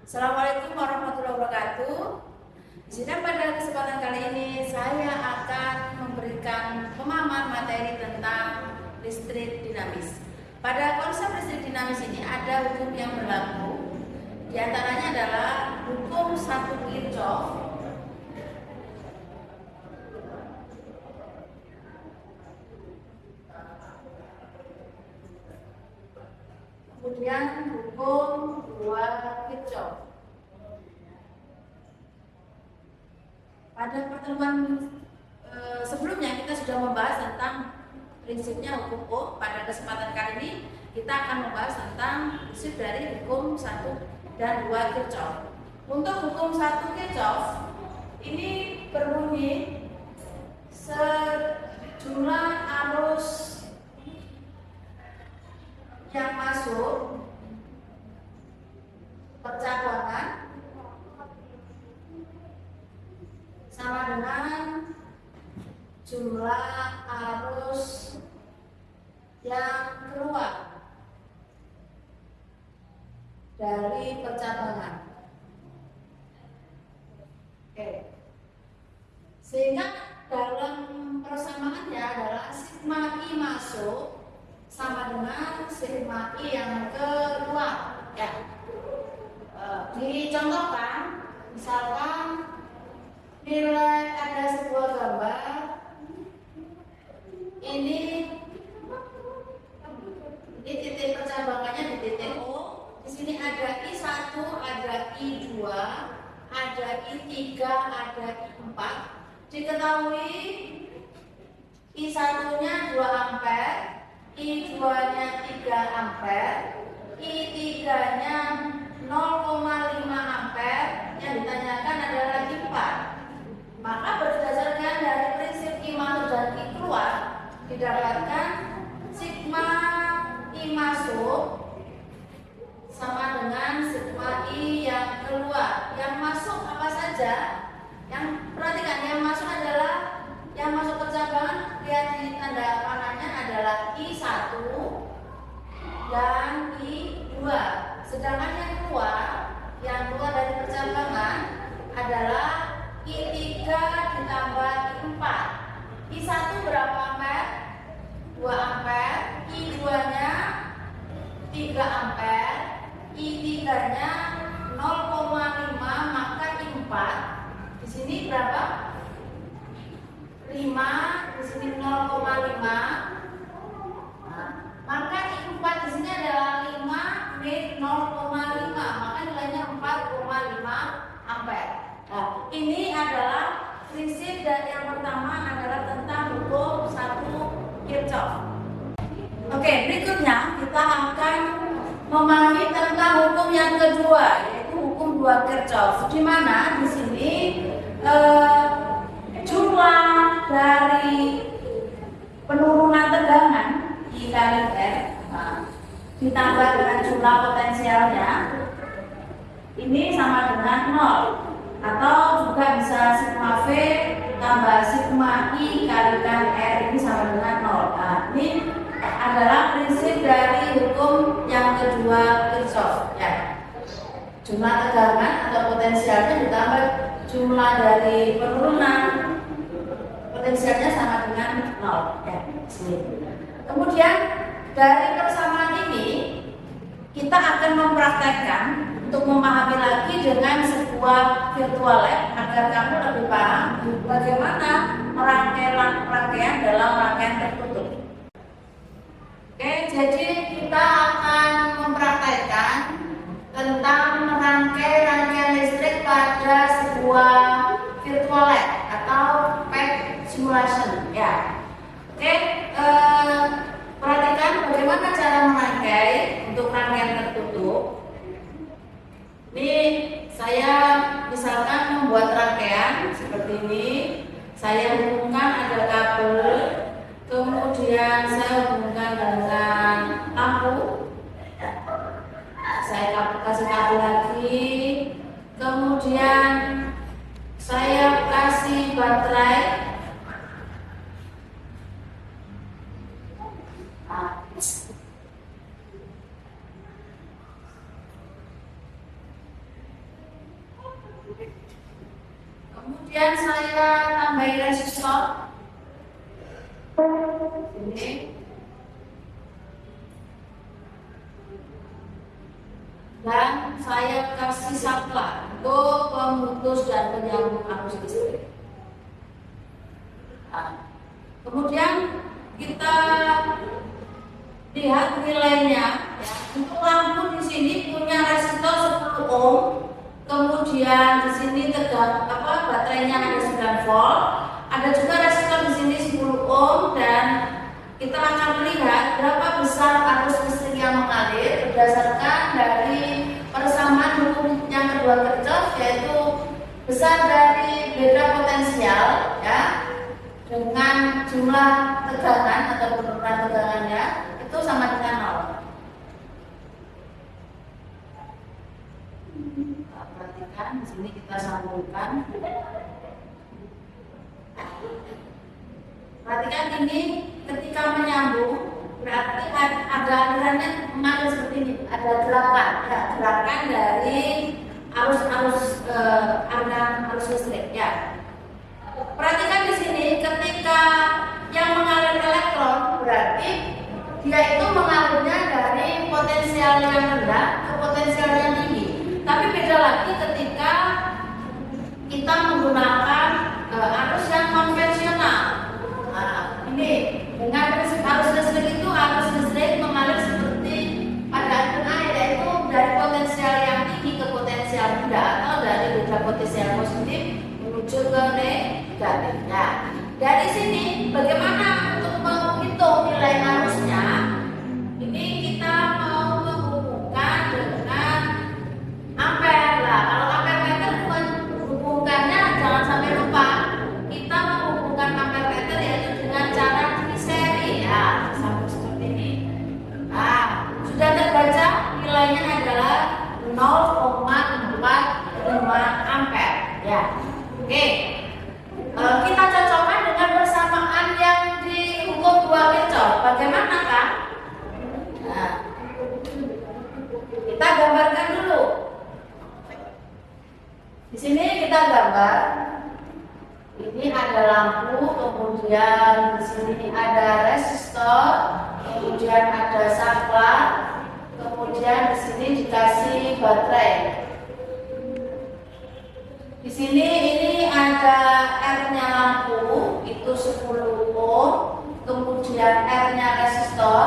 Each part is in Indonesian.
Assalamualaikum warahmatullahi wabarakatuh. Di sini pada kesempatan kali ini saya akan memberikan pemahaman materi tentang listrik dinamis. Pada konsep listrik dinamis ini ada hukum yang berlaku. Di antaranya adalah hukum 1 Kirchhoff. Kemudian hukum 2 Kirchhoff. Pada pertemuan sebelumnya kita sudah membahas tentang prinsipnya hukum Ohm. Pada kesempatan kali ini kita akan membahas tentang prinsip dari hukum 1 dan 2 Kirchhoff. Untuk hukum 1 Kirchhoff ini berbunyi sejumlah arus yang masuk percabangan sama dengan jumlah arus yang keluar dari percabangan. Oke. Sehingga dalam persamaannya adalah sigma I masuk sama dengan sigma I yang keluar. Ya. Dicontohkan, misalkan nilai ada sebuah gambar ini titik percabangannya di titik O. Di sini ada I1, ada I2, ada I3, ada I4. Diketahui I1-nya 2 ampere, I2-nya 3 ampere, I3-nya 0,5 ampere. Yang ditanyakan adalah I4. Maka berdasarkan dari prinsip I masuk dan I keluar, didapatkan sigma I masuk sama dengan sigma I yang keluar. Yang masuk apa saja? Yang perhatikan, yang masuk adalah yang masuk percabangan, lihat di tanda panahnya adalah I1 dan I2. Sedangkan yang keluar dari percabangan adalah I3 ditambah I4. I1 berapa ampere? 2 ampere. I2-nya 3 ampere. I3-nya 0,5, maka I4 di sini berapa? 5, di sini 0,5. Maka I4 di sini adalah 5 min 0,5, maka nilainya 4,5 ampere. Nah, ini adalah prinsip dan yang pertama adalah tentang hukum 1 Kirchhoff. Oke, berikutnya kita akan memahami tentang hukum yang kedua, yaitu hukum 2 Kirchhoff. Di mana di sini jumlah dari penurunan tegangan I kali R ditambah dengan jumlah potensialnya ini sama dengan 0, atau juga bisa sigma V tambah sigma I kalikan R ini sama dengan 0. Nah, ini adalah prinsip dari hukum yang kedua Kirchhoff, ya. Jumlah tegangan atau potensialnya ditambah jumlah dari penurunan potensialnya sama dengan 0, ya. Kemudian dari persamaan ini kita akan mempraktekkan untuk memahami lagi dengan sebuah virtual lab agar kamu lebih paham bagaimana rangkaian dalam rangkaian tertutup. Oke, jadi kita akan mempraktekkan tentang rangkaian listrik pada sebuah virtual lab atau PEC simulation, ya. Oke, perhatikan bagaimana cara merangkai untuk rangkaian tertutup. Ini saya misalkan membuat rangkaian seperti ini. Saya hubungkan ada kabel, kemudian saya hubungkan dengan lampu. Saya kasih kabel lagi, kemudian saya kasih baterai. Kemudian saya tambahin resistor ini. Dan saya kasih saklar untuk pemutus dan penyambung arus listrik. Nah, kemudian kita lihat nilainya. Ya. Untuk lampu di sini punya resistor 10 ohm. Kemudian di sini baterainya ada 9 volt. Ada juga resistor di sini 10 ohm dan kita akan melihat berapa besar arus listrik yang mengalir berdasarkan dari persamaan hukum yang kedua Kirchhoff, yaitu besar dari beda potensial ya dengan jumlah tegangan atau penurunan tegangannya itu sama dengan 0. Perhatikan di sini kita sambungkan. Perhatikan ini ketika menyambung berarti ada alirannya mengalir seperti ini, ada gerakan, ya, gerakan dari aliran arus listrik ya. Perhatikan di sini ketika yang mengalir elektron berarti dia itu mengalirnya dari potensial yang rendah ke potensial yang tinggi. Tapi beda lagi ketika kita menggunakan arus yang konvensional. Nah, ini dengan arus listrik itu arus listrik mengalir seperti pada aliran air, yaitu dari potensial yang tinggi ke potensial rendah atau dari beda potensial positif menuju ke negatif. Nah, dari sini bagaimana untuk menghitung nilai arusnya? Ini kita mau menghubungkan dengan ampere. Lah, kalau ampere meter menghubungkannya jangan sampai lupa. Kita menghubungkan ampere meter yaitu dengan cara di seri ya, sama seperti ini. Nah, sudah terbaca nilainya adalah 0,45 ampere ya. Oke. Kita cocokkan dengan persamaan yang di hukum 2 Kirchhoff. Bagaimana kan? Nah, kita gambarkan dulu. Di sini kita gambar. Ini ada lampu, kemudian di sini ada resistor, kemudian ada saklar, kemudian di sini dikasih baterai. Di sini ini ada R-nya lampu itu 10 ohm, kemudian R-nya resistor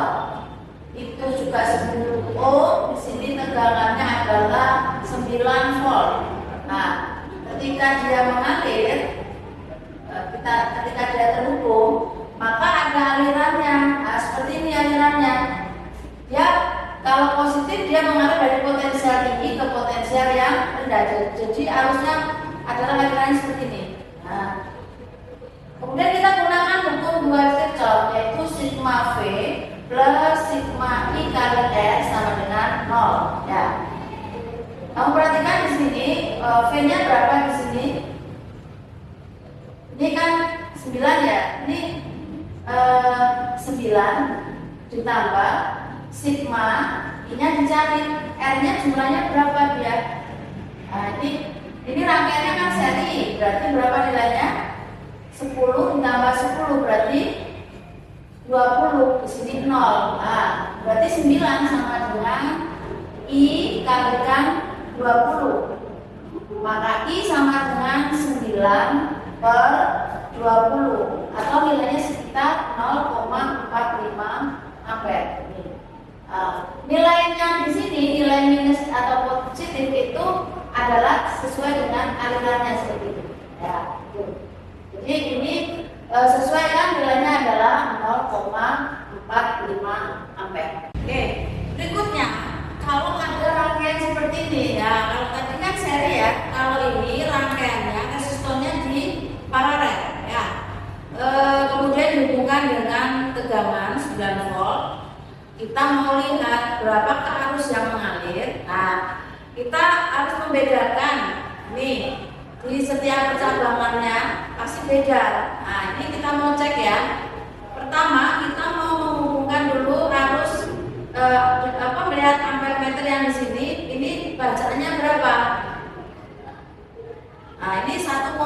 itu juga 10 ohm. Di sini tegangannya adalah 9 volt. Nah, ketika dia mengalir, ketika dia terhubung, maka ada alirannya. Nah, seperti ini alirannya. Ya, kalau positif dia mengalir dari potensial tinggi ke potensial yang rendah. Jadi arusnya adalah alirannya seperti ini. Nah, kemudian kita gunakan hukum 2 Kirchhoff, yaitu sigma V plus sigma I kali R sama dengan 0 ya. Kamu perhatikan di sini V-nya berapa di sini? Ini kan 9 ya. Ini 9 ditambah sigma I-nya dicari, R-nya jumlahnya berapa dia? Nah, ini rangkaiannya kan seri, berarti berapa nilainya? 10 ditambah 10 berarti 20, di sini 0. Nah, berarti 9 sama dengan I kalikan 20. Maka I sama dengan 9 per 20 atau nilainya sekitar 0,45 ampere. Nilainya di sini, nilai minus atau positif itu adalah sesuai dengan alirannya seperti itu. Ya, jadi ini sesuai kan nilainya adalah 0,45 ampere. Oke, berikutnya kalau ada rangkaian seperti ini ya, kalau tadi kan seri ya, kalau ini rangkaiannya resistornya di paralel ya. Kemudian dihubungkan dengan tegangan 9 volt. Kita mau lihat berapa arus yang mengalir. Nah, kita harus membedakan nih di setiap percabangannya pasti beda. Nah, ini kita mau cek ya. Pertama kita mau menghubungkan dulu arus melihat ampere meter yang di sini. Ini bacaannya berapa? Nah, ini 1,8.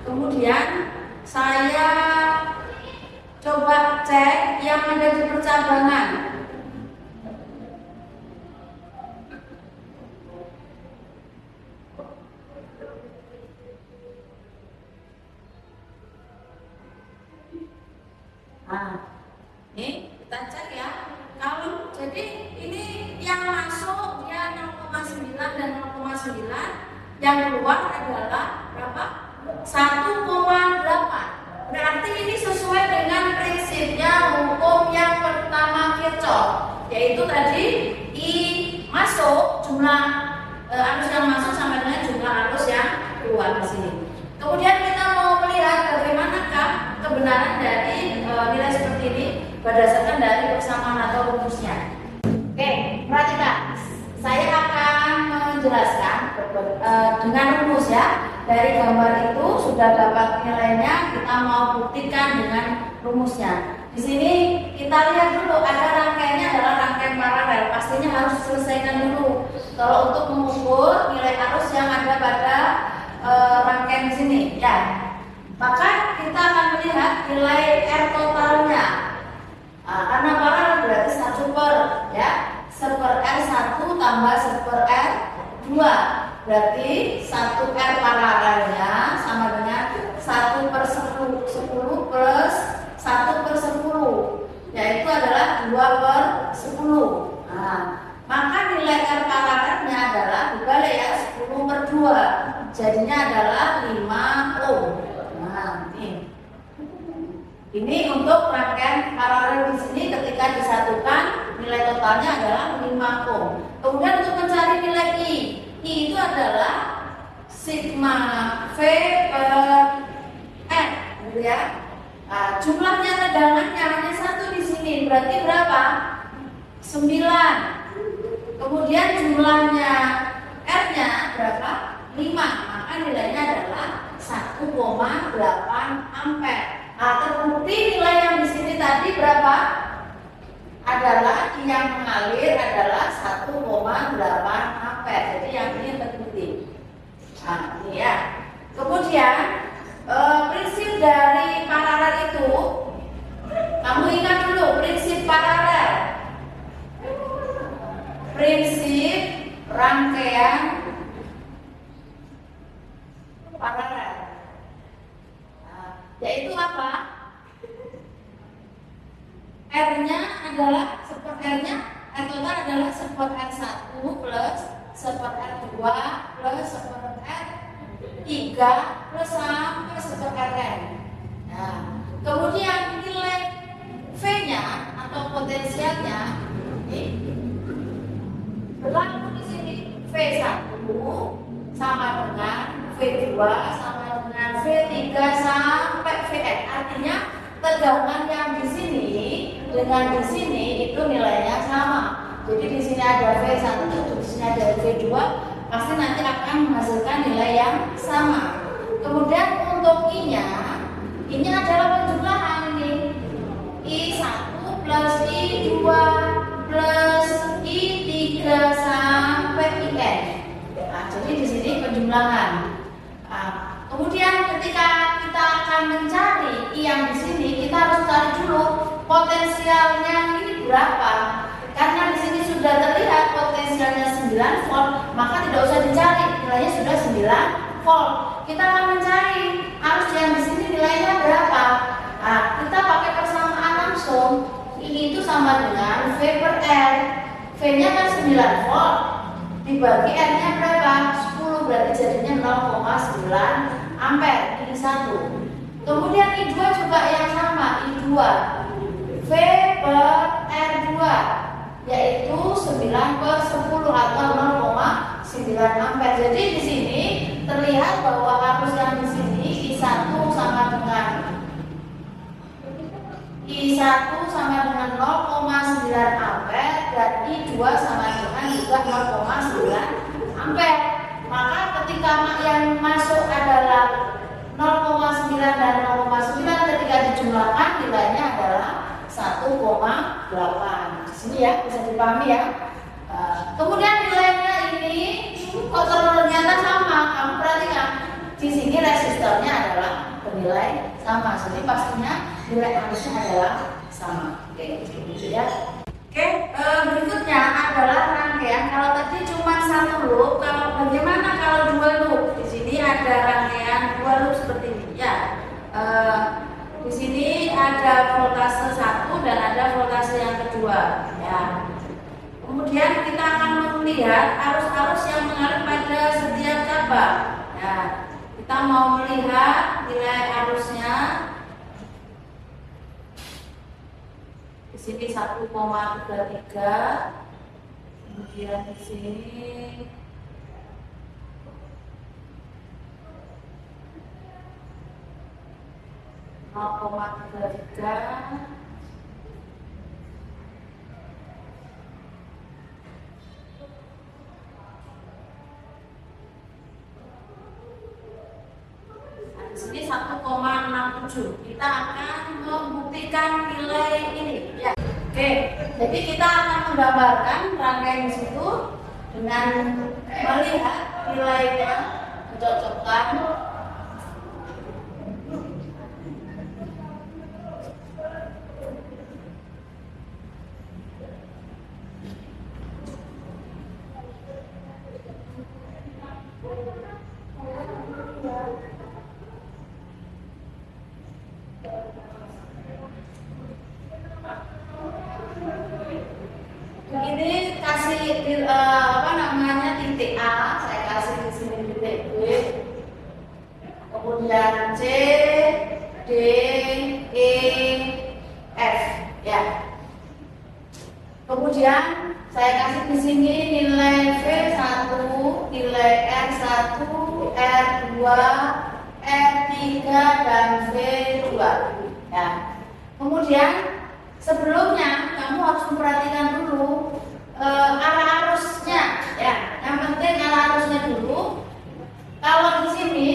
Kemudian saya coba cek yang ada di percabangan. Nah, ini kita cek ya. Kalau jadi ini yang masuk dia 0,9 dan 0,9, yang keluar adalah berapa? 1,8. Berarti ini sesuai dengan prinsipnya hukum yang pertama Kirchhoff, yaitu tadi I masuk jumlah arus yang masuk sama dengan jumlah arus yang keluar di sini. Kemudian kita mau melihat bagaimanakah kebenaran dari nilai seperti ini berdasarkan dari persamaan atau rumusnya. Oke, perhatikan. Saya akan menjelaskan dengan rumus ya. Dari gambar itu sudah dapat nilainya, kita mau buktikan dengan rumusnya. Di sini kita lihat dulu ada rangkaiannya adalah rangkaian paralel. Pastinya harus diselesaikan dulu. Kalau untuk mengukur nilai arus yang ada pada rangkaian di sini, ya. Maka kita akan melihat nilai R totalnya. Karena paralel berarti 1 per ya, 1 per R1 tambah 1 per R2. Berarti 1 R paralelnya sama dengan 1 per 10 plus 1 per 10, yaitu adalah 2 per 10. Nah, maka nilai R paralelnya adalah dibalik ya, 10 per 2, jadinya adalah 5 ohm. Nah, ini untuk rangkaian paralel di sini ketika disatukan nilai totalnya adalah 5 ohm. Kemudian untuk mencari nilai I itu adalah sigma V per N, gitu ya. Nah, jumlahnya tegangannya hanya 1 di sini, berarti berapa? 9. Kemudian jumlahnya R-nya berapa? 5. Maka nilainya adalah 1,8 ampere. Nah, terbukti nilai yang di sini tadi berapa? Adalah yang mengalir adalah 1,8 ampere. Jadi yang ini terbukti. Nah, ini ya. Kemudian prinsip dari paralel itu, kamu ingat dulu prinsip paralel. Prinsip rangkaian paralel. Nah, yaitu apa? R-nya adalah seper R-nya, R total adalah seper R1 plus seper R2 plus seper R3 plus sampai seper Rn. Nah, kemudian nilai V-nya atau potensialnya ini berlaku di sini. V1 sama dengan V2 sama dengan V3 sampai Vn. Artinya tegangan yang di sini dengan di sini itu nilainya sama. Jadi di sini ada V1, di sini ada V2, pasti nanti akan menghasilkan nilai yang sama. Kemudian untuk I-nya, ini adalah penjumlahan ini. I1 plus I2 plus I3 sampai IN. Nah, jadi di sini penjumlahan. Nah, kemudian ketika kita akan mencari I yang di sini, kita harus cari dulu potensialnya ini berapa. Karena di sini sudah terlihat potensialnya 9 volt, maka tidak usah dicari, nilainya sudah 9 volt. Kita akan mencari arus yang di sini nilainya berapa. Nah, kita pakai persamaan langsung. Ini itu sama dengan V per R. V-nya kan 9 volt, dibagi R-nya berapa? 10, berarti jadinya 0,9 ampere. Ini 1. Kemudian I2 juga yang sama, I2 V per R2, yaitu 9 per 10 atau 0,9 ampere. Jadi di sini terlihat bahwa arus yang di sini I1 sama dengan 0,9 ampere dan I2 sama dengan juga 0,9 ampere. Maka ketika yang masuk adalah 0,9 dan 0,9, ketika dijumlahkan nilainya adalah 1,8. Di sini ya, bisa dipahami ya. Kemudian nilainya ini kok ternyata sama. Kamu perhatikan di sini resistornya adalah bernilai sama, jadi pastinya nilai arusnya adalah sama. Oke, gitu ya. Oke, berikutnya adalah rangkaian. Kalau tadi cuma satu loop, kalau bagaimana kalau dua loop? Di sini ada rangkaian dua loop seperti ini ya. Di sini ada voltase 1 dan ada voltase yang kedua ya. Kemudian kita akan melihat arus-arus yang mengalir pada setiap cabang. Ya, kita mau melihat nilai arusnya. Di sini 1,33. Kemudian di sini 0,33. Di sini 1,67. Kita akan membuktikan nilai ini ya. Oke, jadi kita akan menggambarkan rangkaian di situ dengan melihat nilainya, mencocokkan. Ini kasih titik A, saya kasih di sini titik B, kemudian C, D, E, F ya. Kemudian saya kasih di sini nilai V1, nilai R1, R2, R3 dan V2 ya. Kemudian sebelumnya kamu harus memperhatikan dulu arah arusnya ya. Yang penting arah arusnya dulu. Kalau di sini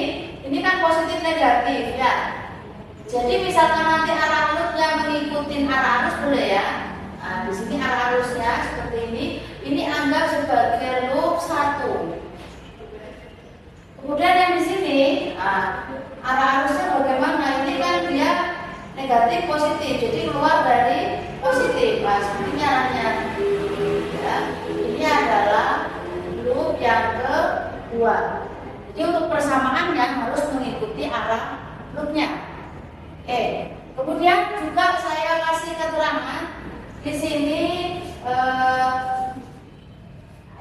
ini kan positif negatif ya. Jadi misalkan nanti arah arusnya mengikuti arah arus boleh ya. Nah, di sini arah arusnya seperti ini. Ini anggap sebagai loop 1. Kemudian yang di sini arah arusnya bagaimana? Ini kan dia negatif positif, jadi keluar dari positif. Nah, seperti arahnya ya. Ini adalah loop yang kedua. Jadi untuk persamaannya harus mengikuti arah loopnya. Kemudian juga saya kasih keterangan di sini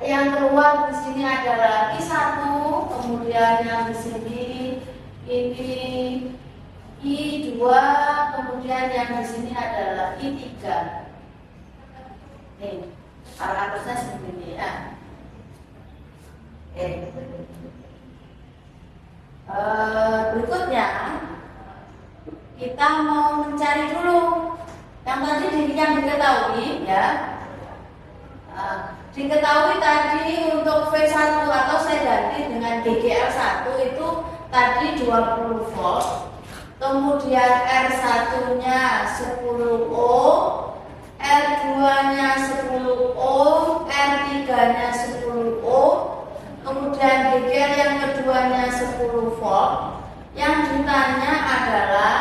yang keluar di sini adalah I1, kemudian yang di sini ini I2, kemudian yang di sini adalah I3. Nih, arah arusnya seperti ini ya. Berikutnya kita mau mencari dulu yang tadi yang diketahui ya. Diketahui tadi untuk V1 atau saya ganti dengan DGR1 itu tadi 20 volt. Kemudian R1-nya 10 ohm, R2-nya 10 ohm, R3-nya 10 ohm, kemudian DGR yang keduanya 10 volt. Yang ditanya adalah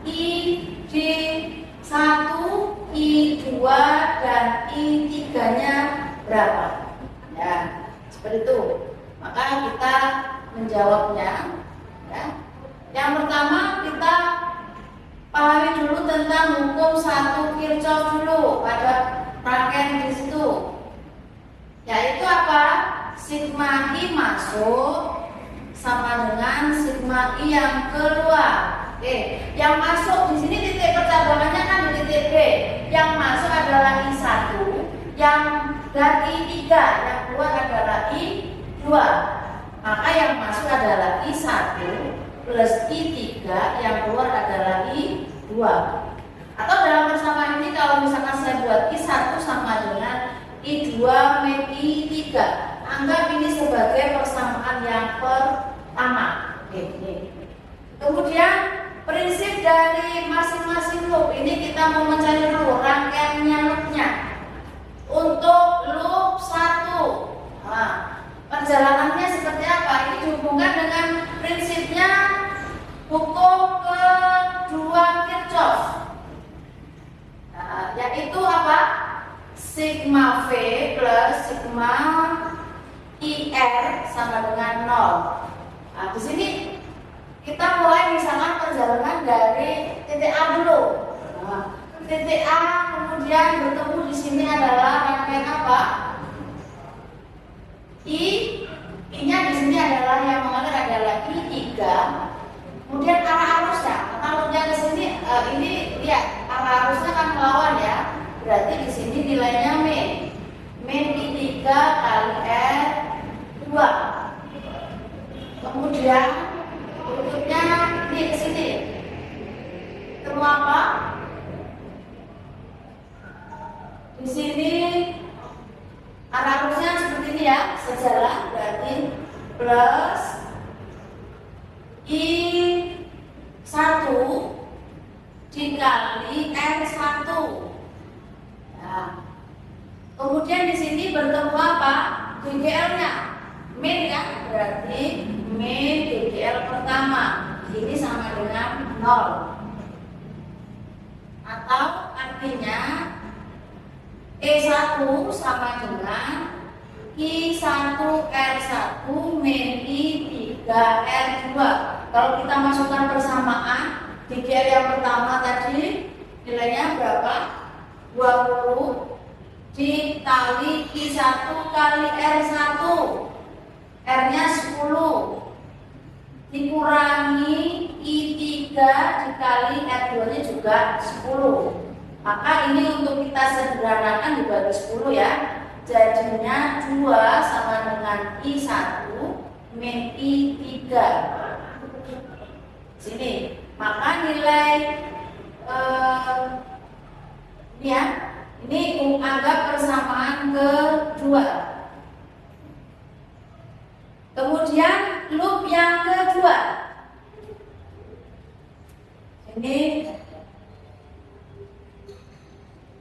ID1, I2 dan I3-nya berapa? Ya, seperti itu. Maka kita menjawabnya ya. Yang pertama kita pahami dulu tentang hukum 1 Kirchhoff dulu pada rangkaian di situ. Yaitu apa? Sigma I masuk sama dengan sigma I yang keluar. Yang masuk di sini titik percabangannya kan di titik B. Yang masuk adalah I1, yang dan I3, yang keluar adalah I2. Maka yang masuk adalah I1 plus I3, yang keluar adalah I2. Atau dalam persamaan ini kalau misalkan saya buat I1 sama dengan I2 min I3, anggap ini sebagai persamaan yang pertama. Kemudian prinsip dari masing-masing loop ini kita mau mencari dulu rangkaiannya loopnya. Untuk loop 1 perjalanannya Nah, di sini kita mulai misalkan perjalanan dari titik A dulu. Nah, titik A kemudian bertemu di sini adalah rangkaian apa? I-nya di sini adalah yang mengalir adalah I3. Kemudian arah arusnya, kalau yang ke sini ini lihat arah arusnya kan melawan ya. Berarti di sini nilainya min I3 kali R2. Kemudian berikutnya ini ke sini. Ketemu apa? Di sini arah arusnya seperti ini ya, sejalan berarti plus I1 dikali R1. Nah, kemudian di sini bertemu apa? DGL-nya min ya, berarti min DGL pertama ini sama dengan 0. Atau artinya E1 sama dengan I1R1 min I3R2. Kalau kita masukkan persamaan, DGL yang pertama tadi nilainya berapa? 20 dikali I1 kali R1. R-nya 10 dikurangi I3 dikali R2-nya juga 10. Maka ini untuk kita sederhanakan dibagi 10 ya. Jadinya 2 sama dengan I1 min I3. Sini. Maka nilai ini ya. Ini anggap persamaan kedua. Kemudian loop yang kedua. Ini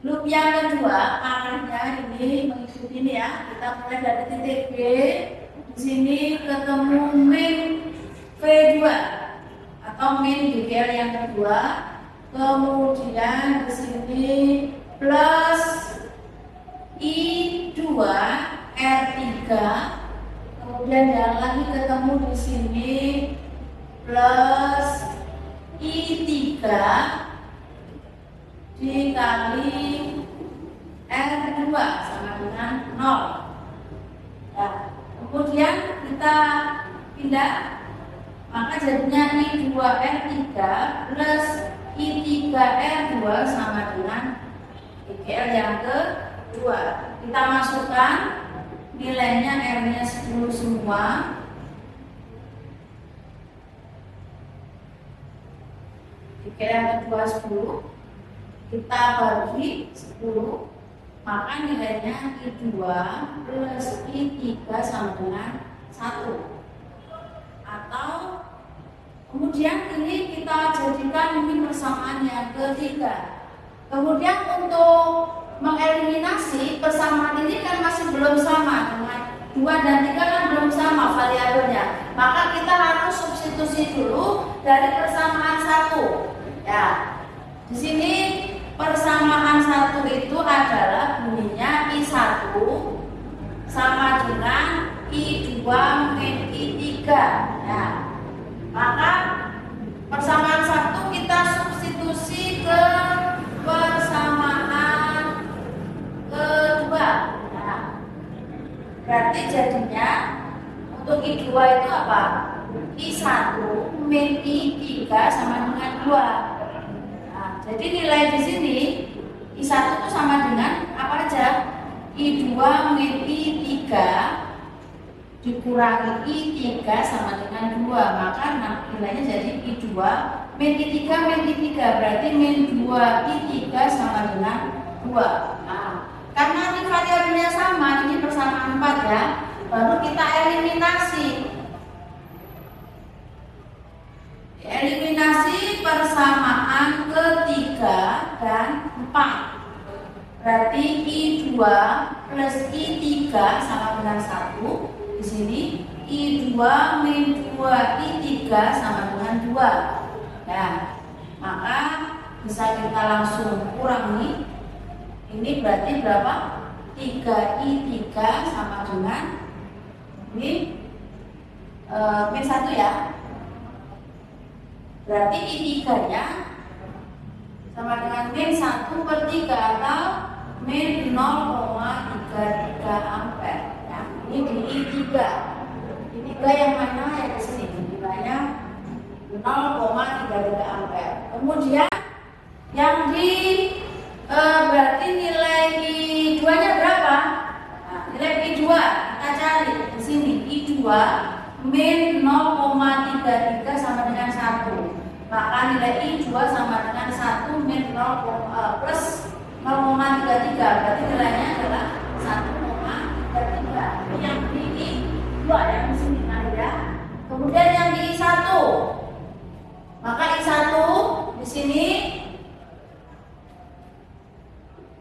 loop yang kedua arahnya ini mengikuti ini ya. Kita mulai dari titik B. Di sini ketemu min V2 atau min DGL yang kedua. Kemudian di sini plus I2 R3. Kemudian yang lagi ketemu di sini plus I3 dikali R2 sama dengan 0. Nah, kemudian kita pindah, maka jadinya I2R3 plus I3R2 sama dengan DGL yang kedua. Kita masukkan nilainya, R-nya 10 semua. DGL yang kedua 10. Kita bagi 10, maka nilainya I2 plus I3 sama dengan 1. Atau kemudian ini kita jadikan ini persamaan yang ketiga. Kemudian untuk mengeliminasi persamaan ini kan masih belum sama dengan 2 dan 3 kan belum sama variabelnya. Maka kita harus substitusi dulu dari persamaan 1. Ya. Di sini persamaan 1 itu adalah bunyinya I1 sama dengan I2 min I3. Ya. Maka persamaan 1 kita substitusi ke persamaan kedua. Nah, berarti jadinya untuk I2 itu apa? I1 min I3 sama dengan 2. Jadi nilai di sini I1 itu sama dengan apa aja? I2 min I3 dikurangi I3 sama dengan 2. Maka nilainya jadi I2 min I3 min I3. Berarti min 2 I3 sama dengan 2. Nah, karena ini variabelnya sama, ini persamaan 4 ya. Baru kita eliminasi. Eliminasi persamaan ketiga dan 4. Berarti I2 plus I3 sama dengan 1. Di sini I2 min 2 I3 sama dengan 2. Nah, maka bisa kita langsung kurangi. Ini berarti berapa? 3 I3 sama dengan ini min 1 ya. Berarti I3-nya sama dengan min 1/3 atau min 0,33 ampere. Ya, ini di I3. I3 yang mana ya di sini? Nilainya 0,33 ampere. Kemudian yang di berarti nilai I2-nya berapa? Nah, nilai I2 kita cari di sini. I2 min 0,33 sama dengan 1. Maka nilai I2 sama dengan 1 min 0, plus 0,33. Berarti nilainya adalah 1,33. Yang di I2 yang di sini ya. Kemudian yang di I1. Maka I1 di sini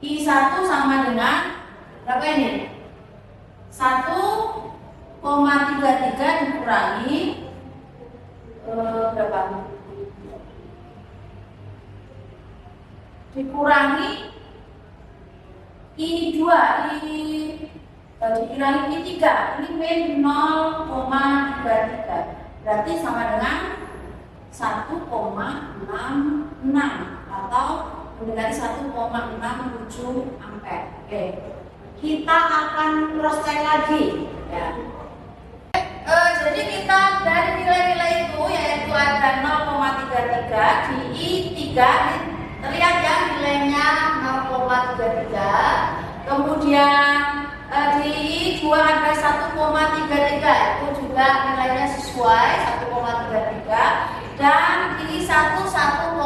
I1 sama dengan berapa ini? 1,33 dikurangi berapa? Dikurangi I2, dikurangi I3, ini min 0,33. Berarti sama dengan 1,66 atau mendekati 1,67 ampere. Oke. Kita akan cross check lagi ya. Jadi kita dari nilai-nilai itu yaitu ada 0,33 di I3 terlihat ya nilainya 0,33. Kemudian di I2 ada 1,33 itu juga nilainya sesuai 1,33 dan di I1 1,66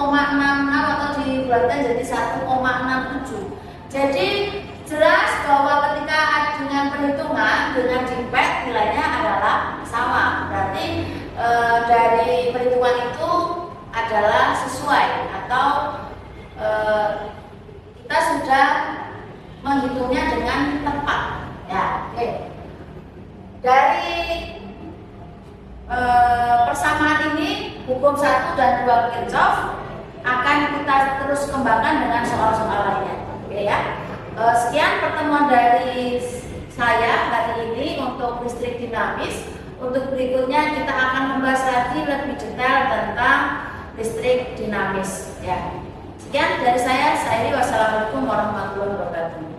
atau dibulatkan jadi 1,67. Jadi jelas bahwa ketika dengan perhitungan dengan dipet nilainya adalah sama. Berarti dari perhitungan itu adalah sesuai atau kita sudah menghitungnya dengan tepat. Ya, oke. Dari persamaan ini hukum 1 dan 2 Kirchhoff akan kita terus kembangkan dengan soal-soal lainnya. Oke ya. Sekian pertemuan dari saya hari ini untuk listrik dinamis. Untuk berikutnya kita akan membahas lagi lebih detail tentang listrik dinamis ya. Sekian dari saya. Wassalamualaikum warahmatullahi wabarakatuh.